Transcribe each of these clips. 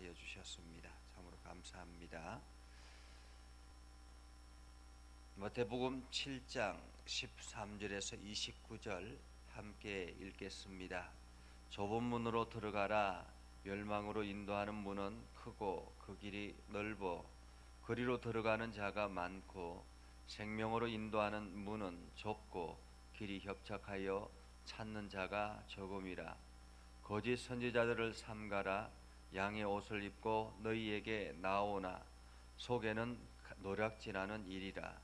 하여 주셨습니다. 참으로 감사합니다. 마태복음 7장 13절에서 29절 함께 읽겠습니다. 좁은 문으로 들어가라. 멸망으로 인도하는 문은 크고 그 길이 넓어 그리로 들어가는 자가 많고 생명으로 인도하는 문은 좁고 길이 협착하여 찾는 자가 적음이라. 거짓 선지자들을 삼가라. 양의 옷을 입고 너희에게 나오나 속에는 노략질하는 일이라.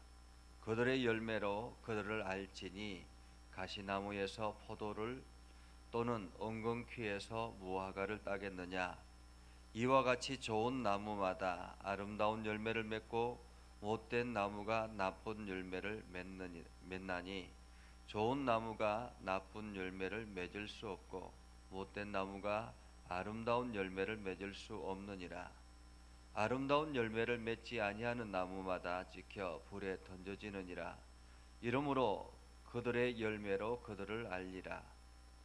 그들의 열매로 그들을 알지니 가시나무에서 포도를 또는 엉겅퀴에서 무화과를 따겠느냐. 이와 같이 좋은 나무마다 아름다운 열매를 맺고 못된 나무가 나쁜 열매를 맺나니 좋은 나무가 나쁜 열매를 맺을 수 없고 못된 나무가 아름다운 열매를 맺을 수 없느니라. 아름다운 열매를 맺지 아니하는 나무마다 지켜 불에 던져지느니라. 이러므로 그들의 열매로 그들을 알리라.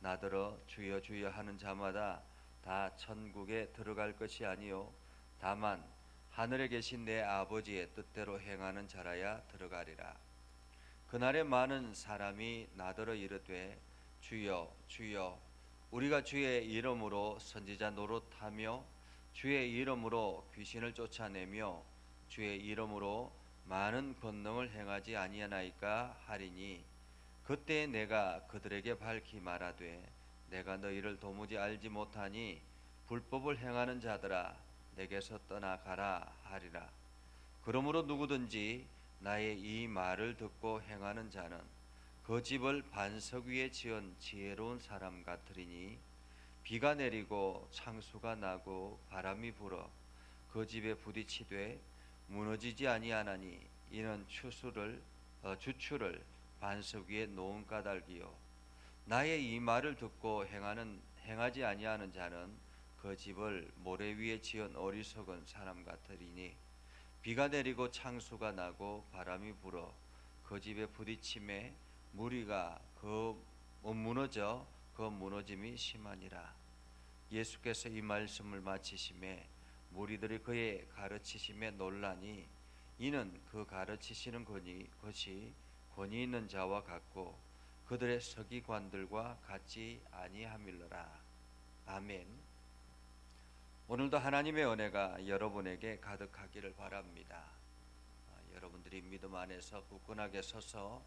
나더러 주여 주여 하는 자마다 다 천국에 들어갈 것이 아니요 다만 하늘에 계신 내 아버지의 뜻대로 행하는 자라야 들어가리라. 그날에 많은 사람이 나더러 이르되 주여 주여 우리가 주의 이름으로 선지자 노릇하며 주의 이름으로 귀신을 쫓아내며 주의 이름으로 많은 권능을 행하지 아니하나이까 하리니 그때 내가 그들에게 밝히 말하되 내가 너희를 도무지 알지 못하니 불법을 행하는 자들아 내게서 떠나가라 하리라. 그러므로 누구든지 나의 이 말을 듣고 행하는 자는 그 집을 반석 위에 지은 지혜로운 사람 같으리니 비가 내리고 창수가 나고 바람이 불어 그 집에 부딪히되 무너지지 아니하나니 이는 주추를 반석 위에 놓은 까닭이요 나의 이 말을 듣고 행하지 아니하는 자는 그 집을 모래 위에 지은 어리석은 사람 같으리니 비가 내리고 창수가 나고 바람이 불어 그 집에 부딪힘에 무리가 무너져 그 무너짐이 심하니라. 예수께서 이 말씀을 마치심에 무리들이 그의 가르치심에 놀라니 이는 그 가르치시는 것이 권위 있는 자와 같고 그들의 서기관들과 같지 아니함일러라. 아멘. 오늘도 하나님의 은혜가 여러분에게 가득하기를 바랍니다. 여러분들이 믿음 안에서 굳건하게 서서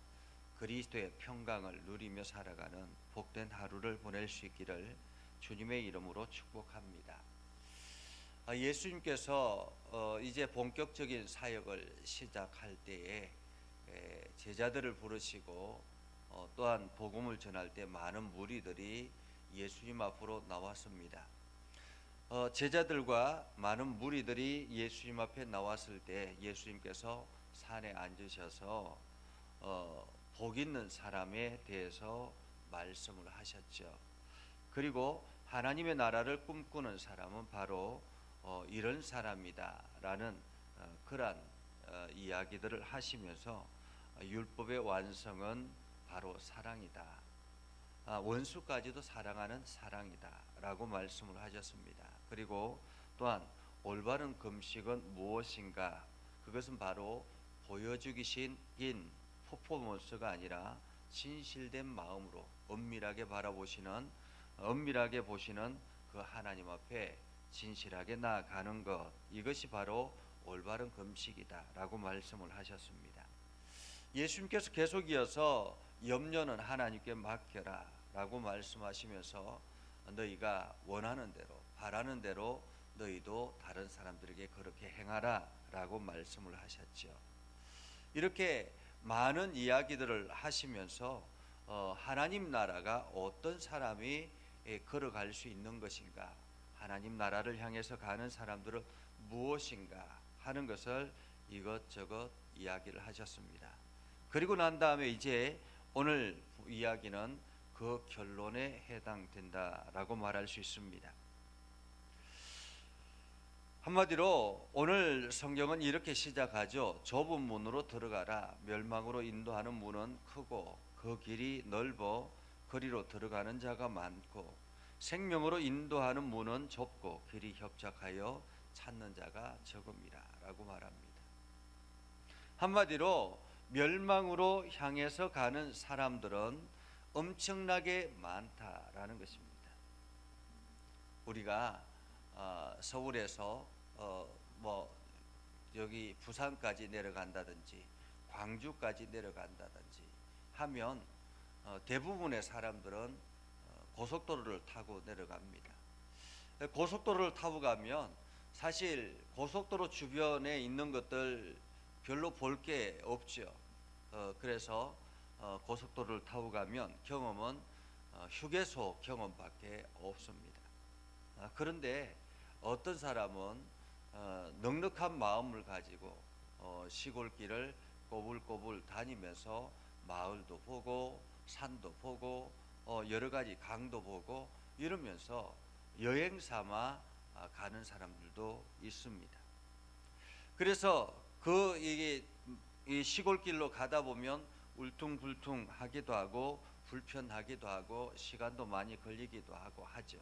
그리스도의 평강을 누리며 살아가는 복된 하루를 보낼 수 있기를 주님의 이름으로 축복합니다. 예수님께서 이제 본격적인 사역을 시작할 때에 제자들을 부르시고 또한 복음을 전할 때 많은 무리들이 예수님 앞으로 나왔습니다. 제자들과 많은 무리들이 예수님 앞에 나왔을 때 예수님께서 산에 앉으셔서 복 있는 사람에 대해서 말씀을 하셨죠. 그리고 하나님의 나라를 꿈꾸는 사람은 바로 이런 사람이다라는 그러한 이야기들을 하시면서 율법의 완성은 바로 사랑이다. 원수까지도 사랑하는 사랑이다라고 말씀을 하셨습니다. 그리고 또한 올바른 금식은 무엇인가? 그것은 바로 보여주기식인 퍼포먼스가 아니라 진실된 마음으로 엄밀하게 보시는 그 하나님 앞에 진실하게 나아가는 것, 이것이 바로 올바른 금식이다라고 말씀을 하셨습니다. 예수님께서 계속 이어서 염려는 하나님께 맡겨라 라고 말씀하시면서 너희가 원하는 대로 바라는 대로 너희도 다른 사람들에게 그렇게 행하라 라고 말씀을 하셨죠. 이렇게 많은 이야기들을 하시면서 하나님 나라가 어떤 사람이 걸어갈 수 있는 것인가, 하나님 나라를 향해서 가는 사람들은 무엇인가 하는 것을 이것저것 이야기를 하셨습니다. 그리고 난 다음에 이제 오늘 이야기는 그 결론에 해당된다라고 말할 수 있습니다. 한마디로 오늘 성경은 이렇게 시작하죠. 좁은 문으로 들어가라. 멸망으로 인도하는 문은 크고 그 길이 넓어 그리로 들어가는 자가 많고 생명으로 인도하는 문은 좁고 길이 협착하여 찾는 자가 적음이라 라고 말합니다. 한마디로 멸망으로 향해서 가는 사람들은 엄청나게 많다라는 것입니다. 우리가 서울에서 여기 부산까지 내려간다든지 광주까지 내려간다든지 하면 대부분의 사람들은 고속도로를 타고 내려갑니다. 고속도로를 타고 가면 사실 고속도로 주변에 있는 것들 별로 볼 게 없죠. 그래서 고속도로를 타고 가면 경험은 휴게소 경험밖에 없습니다. 그런데 어떤 사람은 넉넉한 마음을 가지고 시골길을 꼬불꼬불 다니면서 마을도 보고 산도 보고 여러 가지 강도 보고 이러면서 여행 삼아 가는 사람들도 있습니다. 그래서 이 시골길로 가다 보면 울퉁불퉁하기도 하고 불편하기도 하고 시간도 많이 걸리기도 하고 하죠.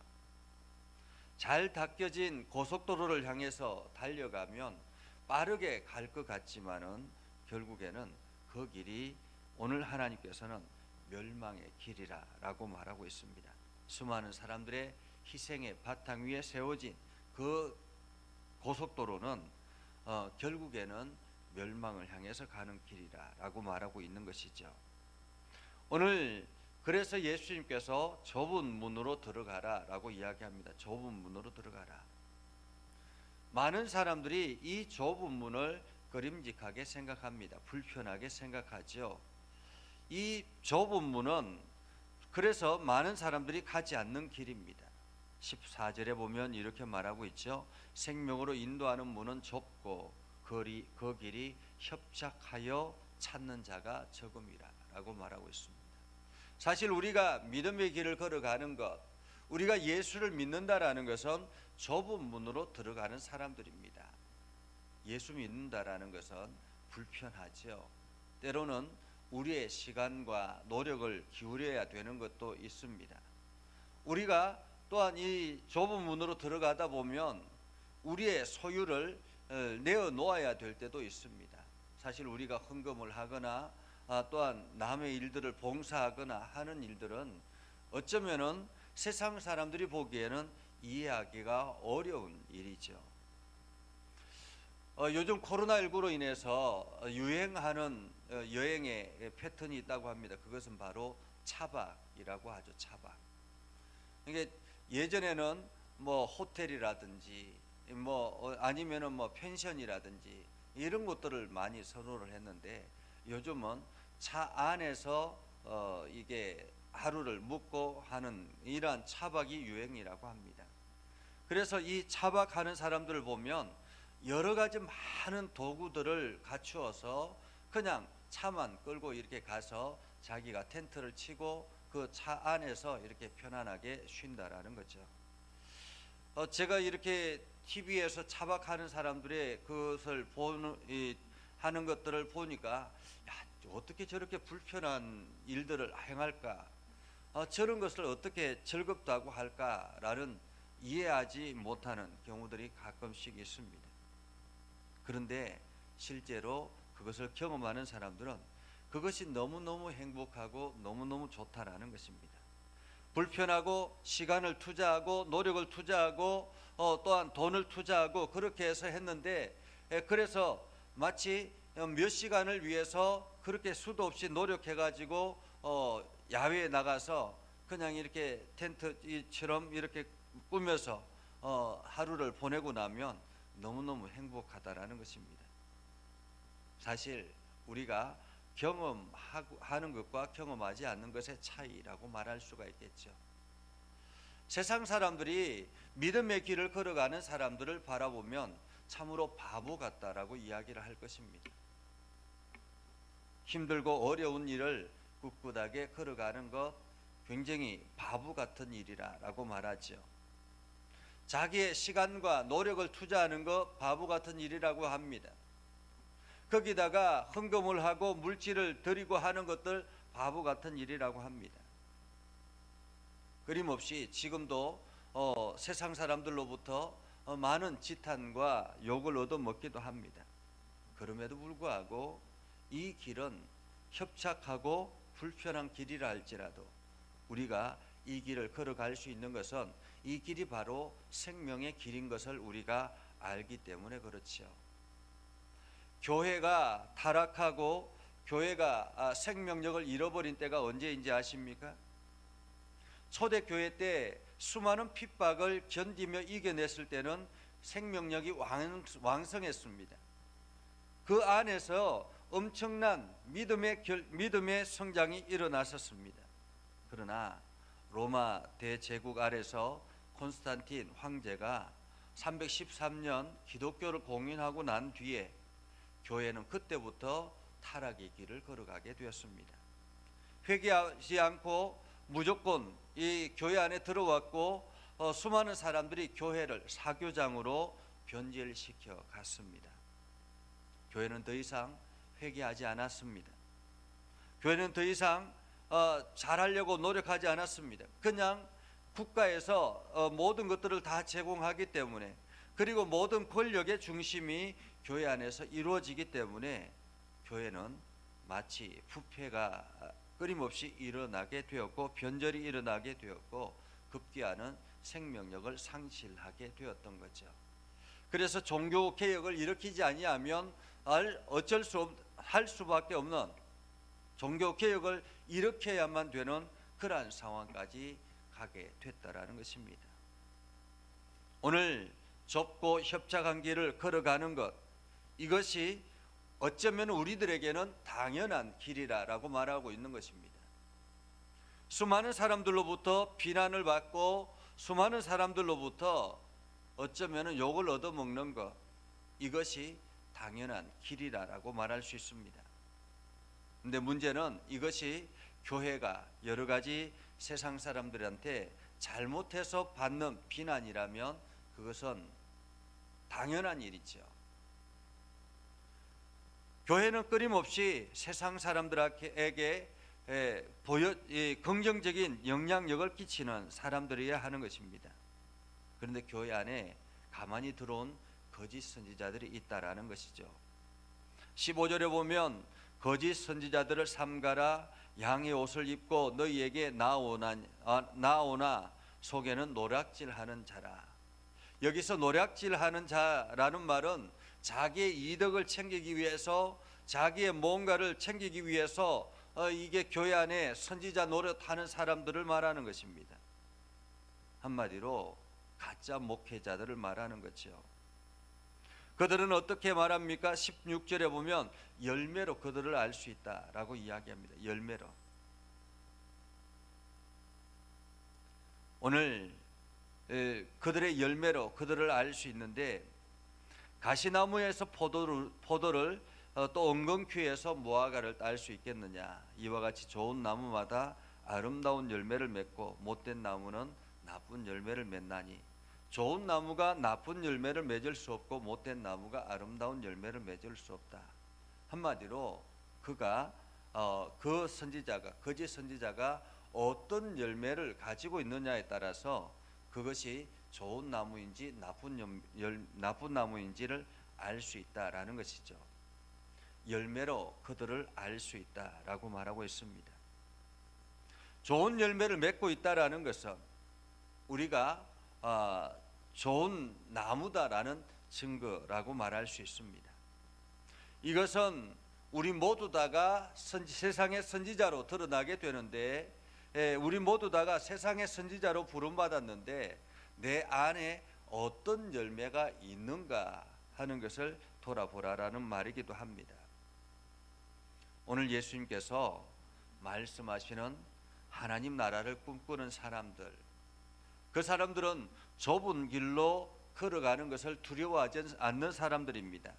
잘 닦여진 고속도로를 향해서 달려가면 빠르게 갈 것 같지만은 결국에는 그 길이 오늘 하나님께서는 멸망의 길이라고 말하고 있습니다. 수많은 사람들의 희생의 바탕 위에 세워진 그 고속도로는 결국에는 멸망을 향해서 가는 길이라고 말하고 있는 것이죠. 오늘 그래서 예수님께서 좁은 문으로 들어가라라고 이야기합니다. 좁은 문으로 들어가라. 많은 사람들이 이 좁은 문을 꺼림직하게 생각합니다. 불편하게 생각하죠. 이 좁은 문은 그래서 많은 사람들이 가지 않는 길입니다. 14절에 보면 이렇게 말하고 있죠. 생명으로 인도하는 문은 좁고 그 길이 협착하여 찾는 자가 적음이라 라고 말하고 있습니다. 사실 우리가 믿음의 길을 걸어가는 것, 우리가 예수를 믿는다라는 것은 좁은 문으로 들어가는 사람들입니다. 예수 믿는다라는 것은 불편하죠. 때로는 우리의 시간과 노력을 기울여야 되는 것도 있습니다. 우리가 또한 이 좁은 문으로 들어가다 보면 우리의 소유를 내어 놓아야 될 때도 있습니다. 사실 우리가 헌금을 하거나 또한 남의 일들을 봉사하거나 하는 일들은 어쩌면은 세상 사람들이 보기에는 이해하기가 어려운 일이죠. 요즘 코로나19로 인해서 유행하는 여행의 패턴이 있다고 합니다. 그것은 바로 차박이라고 하죠. 차박. 이게 예전에는 호텔이라든지 아니면은 펜션이라든지 이런 것들을 많이 선호를 했는데 요즘은 차 안에서 이게 하루를 묵고 하는 이러한 차박이 유행이라고 합니다. 그래서 이 차박하는 사람들을 보면 여러 가지 많은 도구들을 갖추어서 그냥 차만 끌고 이렇게 가서 자기가 텐트를 치고 그 차 안에서 이렇게 편안하게 쉰다라는 거죠. 제가 이렇게 TV에서 차박하는 사람들의 그것을 하는 것들을 보니까 어떻게 저렇게 불편한 일들을 행할까? 저런 것을 어떻게 즐겁다고 할까라는 이해하지 못하는 경우들이 가끔씩 있습니다. 그런데 실제로 그것을 경험하는 사람들은 그것이 너무너무 행복하고 너무너무 좋다라는 것입니다. 불편하고 시간을 투자하고 노력을 투자하고 또한 돈을 투자하고 그렇게 해서 했는데 그래서 마치 몇 시간을 위해서 그렇게 수도 없이 노력해가지고 야외에 나가서 그냥 이렇게 텐트처럼 이렇게 꾸며서 하루를 보내고 나면 너무너무 행복하다라는 것입니다. 사실 우리가 경험하는 것과 경험하지 않는 것의 차이라고 말할 수가 있겠죠. 세상 사람들이 믿음의 길을 걸어가는 사람들을 바라보면 참으로 바보 같다라고 이야기를 할 것입니다. 힘들고 어려운 일을 꿋꿋하게 걸어가는 것 굉장히 바보 같은 일이라고 말하죠. 자기의 시간과 노력을 투자하는 것 바보 같은 일이라고 합니다. 거기다가 헌금을 하고 물질을 드리고 하는 것들 바보 같은 일이라고 합니다. 끊임없이 지금도 세상 사람들로부터 많은 지탄과 욕을 얻어먹기도 합니다. 그럼에도 불구하고 이 길은 협착하고 불편한 길이라 할지라도 우리가 이 길을 걸어갈 수 있는 것은 이 길이 바로 생명의 길인 것을 우리가 알기 때문에 그렇지요. 교회가 타락하고 교회가 생명력을 잃어버린 때가 언제인지 아십니까? 초대교회 때 수많은 핍박을 견디며 이겨냈을 때는 생명력이 왕성했습니다. 그 안에서 엄청난 믿음의 성장이 일어났었습니다. 그러나 로마 대제국 아래서 콘스탄틴 황제가 313년 기독교를 공인하고 난 뒤에 교회는 그때부터 타락의 길을 걸어가게 되었습니다. 회개하지 않고 무조건 이 교회 안에 들어왔고 수많은 사람들이 교회를 사교장으로 변질시켜 갔습니다. 교회는 더 이상 회개하지 않았습니다. 교회는 더 이상 잘하려고 노력하지 않았습니다. 그냥 국가에서 모든 것들을 다 제공하기 때문에, 그리고 모든 권력의 중심이 교회 안에서 이루어지기 때문에 교회는 마치 부패가 끊임없이 일어나게 되었고 변절이 일어나게 되었고 급기야는 생명력을 상실하게 되었던 거죠. 그래서 종교 개혁을 일으키지 아니하면 할 수밖에 없는, 종교 개혁을 일으켜야만 되는 그러한 상황까지 가게 됐다라는 것입니다. 오늘 좁고 협착한 길을 걸어가는 것, 이것이 어쩌면 우리들에게는 당연한 길이라고 말하고 있는 것입니다. 수많은 사람들로부터 비난을 받고 수많은 사람들로부터 어쩌면 욕을 얻어먹는 것, 이것이 당연한 길이라고 말할 수 있습니다. 그런데 문제는 이것이 교회가 여러 가지 세상 사람들한테 잘못해서 받는 비난이라면 그것은 당연한 일이죠. 교회는 끊임없이 세상 사람들에게 긍정적인 영향력을 끼치는 사람들이어야 하는 것입니다. 그런데 교회 안에 가만히 들어온 거짓 선지자들이 있다라는 것이죠. 15절에 보면 거짓 선지자들을 삼가라, 양의 옷을 입고 너희에게 나오나 속에는 노략질하는 자라. 여기서 노략질하는 자라는 말은 자기의 이득을 챙기기 위해서, 자기의 뭔가를 챙기기 위해서 이게 교회 안에 선지자 노릇하는 사람들을 말하는 것입니다. 한마디로 가짜 목회자들을 말하는 거죠. 그들은 어떻게 말합니까? 16절에 보면 열매로 그들을 알 수 있다라고 이야기합니다. 열매로. 오늘 그들의 열매로 그들을 알 수 있는데, 가시나무에서 포도를 또 엉겅퀴에서 무화과를 딸 수 있겠느냐? 이와 같이 좋은 나무마다 아름다운 열매를 맺고 못된 나무는 나쁜 열매를 맺나니, 좋은 나무가 나쁜 열매를 맺을 수 없고 못된 나무가 아름다운 열매를 맺을 수 없다. 한마디로 그 선지자가, 거짓 선지자가 어떤 열매를 가지고 있느냐에 따라서 그것이 좋은 나무인지 나쁜 나무인지를 알 수 있다라는 것이죠. 열매로 그들을 알 수 있다라고 말하고 있습니다. 좋은 열매를 맺고 있다라는 것은 우리가 좋은 나무다라는 증거라고 말할 수 있습니다. 이것은 우리 모두 다가 세상의 선지자로 드러나게 되는데, 우리 모두 다가 세상의 선지자로 부름받았는데 내 안에 어떤 열매가 있는가 하는 것을 돌아보라라는 말이기도 합니다. 오늘 예수님께서 말씀하시는 하나님 나라를 꿈꾸는 사람들, 그 사람들은 좁은 길로 걸어가는 것을 두려워하지 않는 사람들입니다.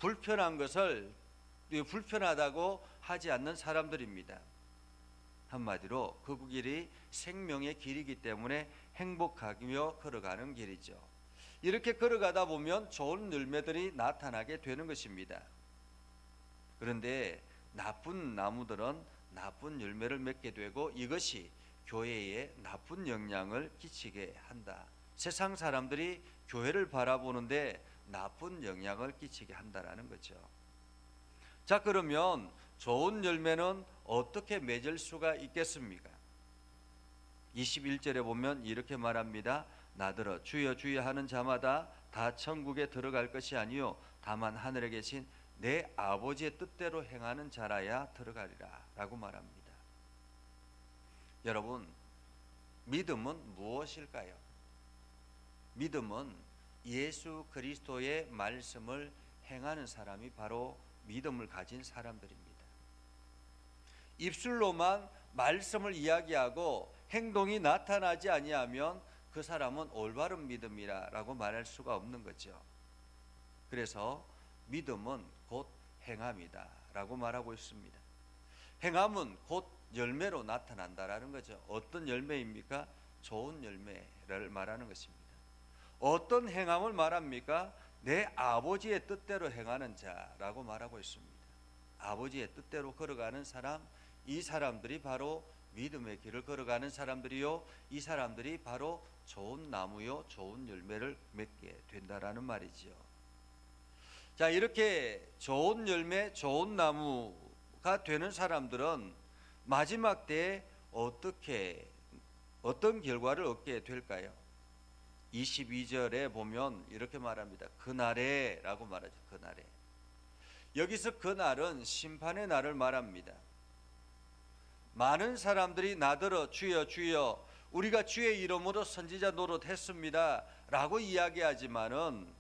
불편한 것을 불편하다고 하지 않는 사람들입니다. 한마디로 그 길이 생명의 길이기 때문에 행복하며 걸어가는 길이죠. 이렇게 걸어가다 보면 좋은 열매들이 나타나게 되는 것입니다. 그런데 나쁜 나무들은 나쁜 열매를 맺게 되고, 이것이 교회에 나쁜 영향을 끼치게 한다. 세상 사람들이 교회를 바라보는데 나쁜 영향을 끼치게 한다라는 거죠. 자, 그러면 좋은 열매는 어떻게 맺을 수가 있겠습니까? 21절에 보면 이렇게 말합니다. 나더러 주여 주여 하는 자마다 다 천국에 들어갈 것이 아니요 다만 하늘에 계신 내 아버지의 뜻대로 행하는 자라야 들어가리라 라고 말합니다. 여러분, 믿음은 무엇일까요? 믿음은 예수 그리스도의 말씀을 행하는 사람이 바로 믿음을 가진 사람들입니다. 입술로만 말씀을 이야기하고 행동이 나타나지 아니하면 그 사람은 올바른 믿음이라고 말할 수가 없는 거죠. 그래서 믿음은 곧 행함이다 라고 말하고 있습니다. 행함은 곧 열매로 나타난다라는 거죠. 어떤 열매입니까? 좋은 열매를 말하는 것입니다. 어떤 행함을 말합니까? 내 아버지의 뜻대로 행하는 자라고 말하고 있습니다. 아버지의 뜻대로 걸어가는 사람, 이 사람들이 바로 믿음의 길을 걸어가는 사람들이요, 이 사람들이 바로 좋은 나무요 좋은 열매를 맺게 된다라는 말이지요. 자, 이렇게 좋은 열매, 좋은 나무가 되는 사람들은 마지막 때에 어떤 결과를 얻게 될까요? 22절에 보면 이렇게 말합니다. 그날에 라고 말하죠. 그날에. 여기서 그날은 심판의 날을 말합니다. 많은 사람들이 나더러 주여 주여 우리가 주의 이름으로 선지자 노릇했습니다 라고 이야기하지만은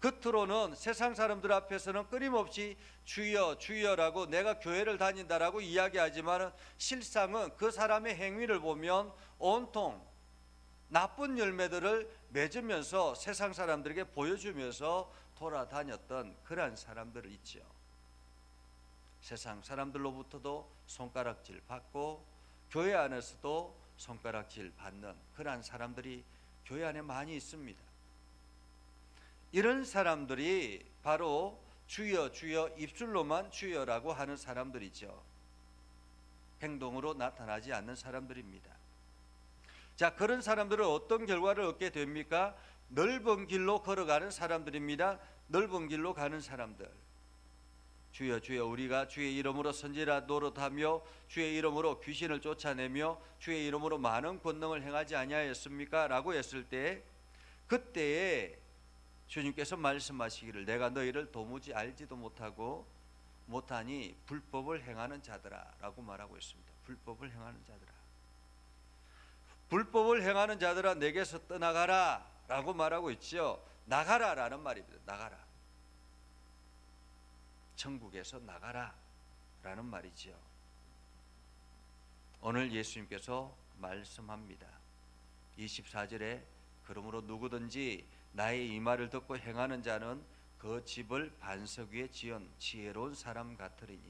겉으로는 세상 사람들 앞에서는 끊임없이 주여 주여라고 내가 교회를 다닌다라고 이야기하지만은 실상은 그 사람의 행위를 보면 온통 나쁜 열매들을 맺으면서 세상 사람들에게 보여주면서 돌아다녔던 그러한 사람들이 있죠. 세상 사람들로부터도 손가락질 받고 교회 안에서도 손가락질 받는 그러한 사람들이 교회 안에 많이 있습니다. 이런 사람들이 바로 주여 주여 입술로만 주여라고 하는 사람들이죠. 행동으로 나타나지 않는 사람들입니다. 자, 그런 사람들은 어떤 결과를 얻게 됩니까? 넓은 길로 걸어가는 사람들입니다. 넓은 길로 가는 사람들. 주여 주여 우리가 주의 이름으로 선지자 노릇하며 주의 이름으로 귀신을 쫓아내며 주의 이름으로 많은 권능을 행하지 아니하였습니까? 라고 했을 때 그때에 주님께서 말씀하시기를 내가 너희를 도무지 알지도 못하니 불법을 행하는 자들아 라고 말하고 있습니다. 불법을 행하는 자들아, 불법을 행하는 자들아 내게서 떠나가라 라고 말하고 있죠. 나가라 라는 말입니다. 나가라, 천국에서 나가라 라는 말이죠. 오늘 예수님께서 말씀합니다. 24절에 그러므로 누구든지 나의 이 말을 듣고 행하는 자는 그 집을 반석 위에 지은 지혜로운 사람 같으리니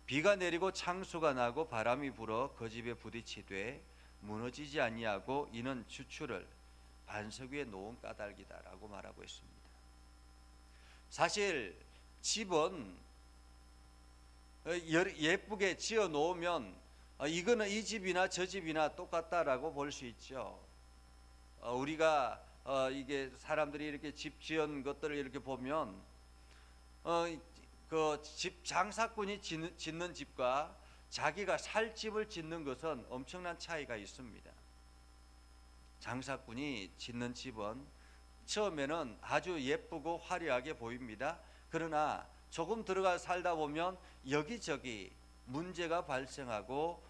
비가 내리고 창수가 나고 바람이 불어 그 집에 부딪히되 무너지지 아니하고 이는 주추를 반석 위에 놓은 까닭이다라고 말하고 있습니다. 사실 집은 예쁘게 지어 놓으면 이거는 이 집이나 저 집이나 똑같다라고 볼 수 있죠. 우리가 이게 사람들이 이렇게 집 지은 것들을 이렇게 보면 그 집 장사꾼이 짓는 집과 자기가 살 집을 짓는 것은 엄청난 차이가 있습니다. 장사꾼이 짓는 집은 처음에는 아주 예쁘고 화려하게 보입니다. 그러나 조금 들어가 살다 보면 여기저기 문제가 발생하고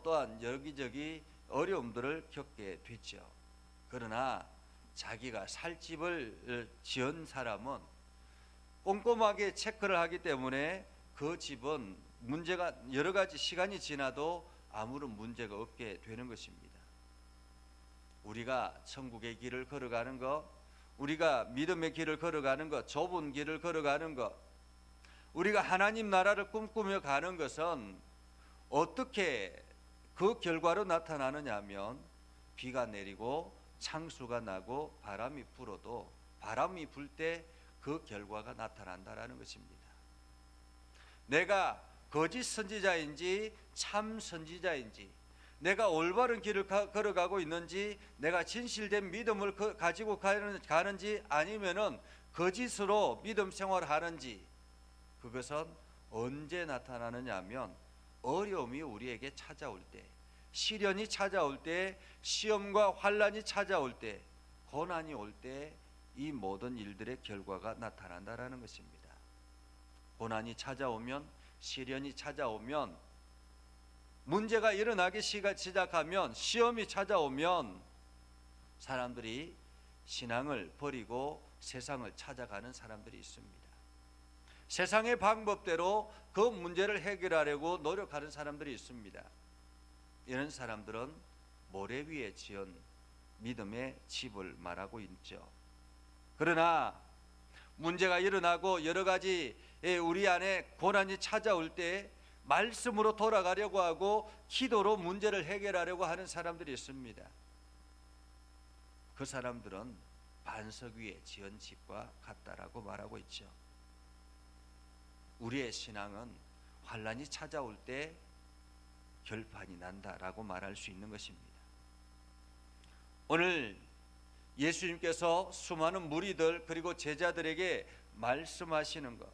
또한 여기저기 어려움들을 겪게 되죠. 그러나 자기가 살 집을 지은 사람은 꼼꼼하게 체크를 하기 때문에 그 집은 문제가 여러 가지 시간이 지나도 아무런 문제가 없게 되는 것입니다. 우리가 천국의 길을 걸어가는 것, 우리가 믿음의 길을 걸어가는 것, 좁은 길을 걸어가는 것, 우리가 하나님 나라를 꿈꾸며 가는 것은 어떻게 그 결과로 나타나느냐 하면 비가 내리고 창수가 나고 바람이 불어도 바람이 불 때 그 결과가 나타난다라는 것입니다. 내가 거짓 선지자인지 참 선지자인지, 내가 올바른 길을 걸어가고 있는지, 내가 진실된 믿음을 가지고 가는지, 아니면은 거짓으로 믿음 생활을 하는지, 그것은 언제 나타나느냐 하면 어려움이 우리에게 찾아올 때, 시련이 찾아올 때, 시험과 환난이 찾아올 때, 고난이 올 때 이 모든 일들의 결과가 나타난다라는 것입니다. 고난이 찾아오면, 시련이 찾아오면, 문제가 일어나기 시작하면, 시험이 찾아오면 사람들이 신앙을 버리고 세상을 찾아가는 사람들이 있습니다. 세상의 방법대로 그 문제를 해결하려고 노력하는 사람들이 있습니다. 이런 사람들은 모래 위에 지은 믿음의 집을 말하고 있죠. 그러나 문제가 일어나고 여러 가지 우리 안에 고난이 찾아올 때 말씀으로 돌아가려고 하고 기도로 문제를 해결하려고 하는 사람들이 있습니다. 그 사람들은 반석 위에 지은 집과 같다라고 말하고 있죠. 우리의 신앙은 환난이 찾아올 때 결판이 난다라고 말할 수 있는 것입니다. 오늘 예수님께서 수많은 무리들 그리고 제자들에게 말씀하시는 것,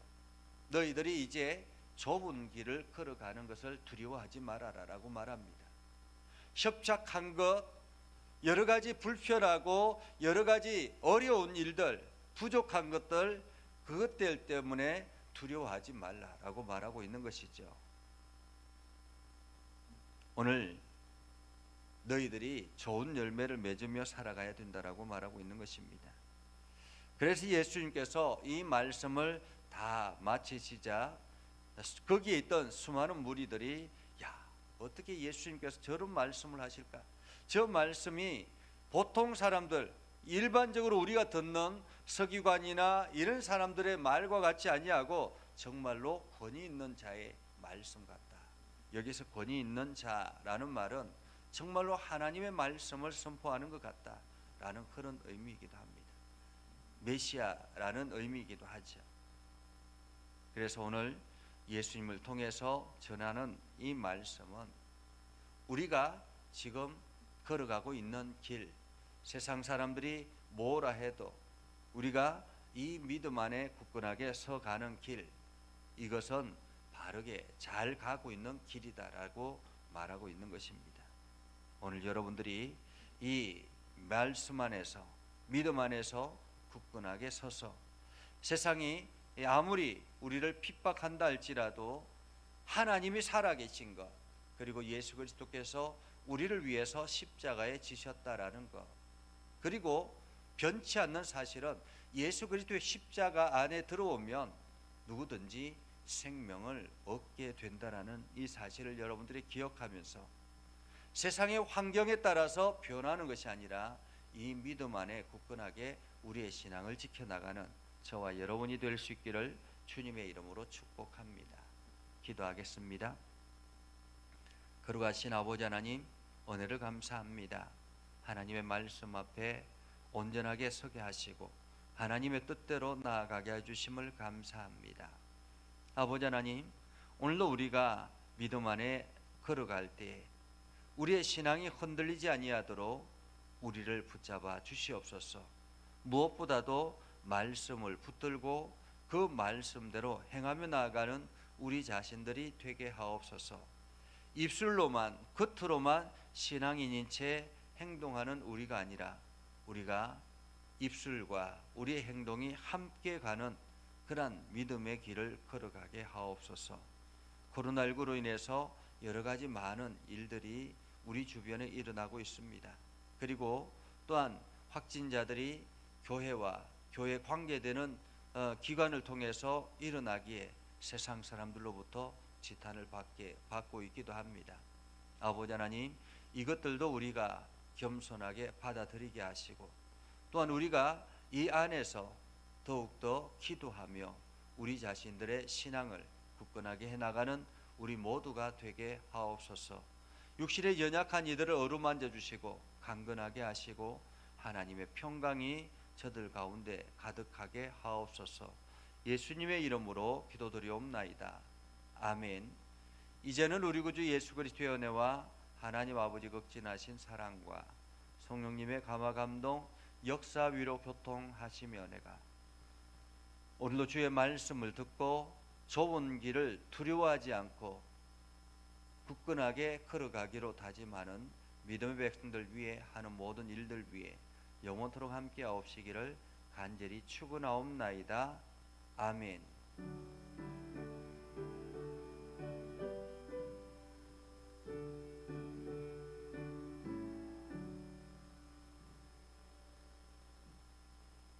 너희들이 이제 좁은 길을 걸어가는 것을 두려워하지 말아라라고 말합니다. 협착한 것, 여러 가지 불편하고 여러 가지 어려운 일들, 부족한 것들, 그것들 때문에 두려워하지 말라라고 말하고 있는 것이죠. 오늘 너희들이 좋은 열매를 맺으며 살아가야 된다라고 말하고 있는 것입니다. 그래서 예수님께서 이 말씀을 다 마치시자 거기에 있던 수많은 무리들이 어떻게 예수님께서 저런 말씀을 하실까? 저 말씀이 보통 사람들, 일반적으로 우리가 듣는 서기관이나 이런 사람들의 말과 같지 아니하고 정말로 권위 있는 자의 말씀 같다. 여기서 권위 있는 자라는 말은 정말로 하나님의 말씀을 선포하는 것 같다라는 그런 의미이기도 합니다. 메시아라는 의미이기도 하죠. 그래서 오늘 예수님을 통해서 전하는 이 말씀은 우리가 지금 걸어가고 있는 길, 세상 사람들이 뭐라 해도 우리가 이 믿음 안에 굳건하게 서가는 길, 이것은 바르게 잘 가고 있는 길이다라고 말하고 있는 것입니다. 오늘 여러분들이 이 말씀 안에서, 믿음 안에서 굳건하게 서서 세상이 아무리 우리를 핍박한다 할지라도 하나님이 살아계신 것, 그리고 예수 그리스도께서 우리를 위해서 십자가에 지셨다라는 것, 그리고 변치 않는 사실은 예수 그리스도의 십자가 안에 들어오면 누구든지 생명을 얻게 된다라는 이 사실을 여러분들이 기억하면서 세상의 환경에 따라서 변하는 것이 아니라 이 믿음 안에 굳건하게 우리의 신앙을 지켜나가는 저와 여러분이 될 수 있기를 주님의 이름으로 축복합니다. 기도하겠습니다. 거룩하신 아버지 하나님, 은혜를 감사합니다. 하나님의 말씀 앞에 온전하게 서게 하시고 하나님의 뜻대로 나아가게 해주심을 감사합니다. 아버지 하나님, 오늘도 우리가 믿음 안에 걸어갈 때 우리의 신앙이 흔들리지 아니하도록 우리를 붙잡아 주시옵소서. 무엇보다도 말씀을 붙들고 그 말씀대로 행하며 나아가는 우리 자신들이 되게 하옵소서. 입술로만, 겉으로만 신앙인인 채 행동하는 우리가 아니라 우리가 입술과 우리의 행동이 함께 가는 그러한 믿음의 길을 걸어가게 하옵소서. 코로나19로 인해서 여러 가지 많은 일들이 우리 주변에 일어나고 있습니다. 그리고 또한 확진자들이 교회와 교회 관계되는 기관을 통해서 일어나기에 세상 사람들로부터 지탄을 받고 있기도 합니다. 아버지 하나님, 이것들도 우리가 겸손하게 받아들이게 하시고 또한 우리가 이 안에서 더욱더 기도하며 우리 자신들의 신앙을 굳건하게 해나가는 우리 모두가 되게 하옵소서. 육신의 연약한 이들을 어루만져 주시고 강건하게 하시고 하나님의 평강이 저들 가운데 가득하게 하옵소서. 예수님의 이름으로 기도드리옵나이다. 아멘. 이제는 우리 구주 예수 그리스도의 은혜와 하나님 아버지 극진하신 사랑과 성령님의 감화 감동 역사 위로 교통하시며 은혜가 오늘도 주의 말씀을 듣고 좁은 길을 두려워하지 않고 굳건하게 걸어가기로 다짐하는 믿음의 백성들 위해 하는 모든 일들 위해 영원토록 함께하옵시기를 간절히 축원하옵나이다. 아멘.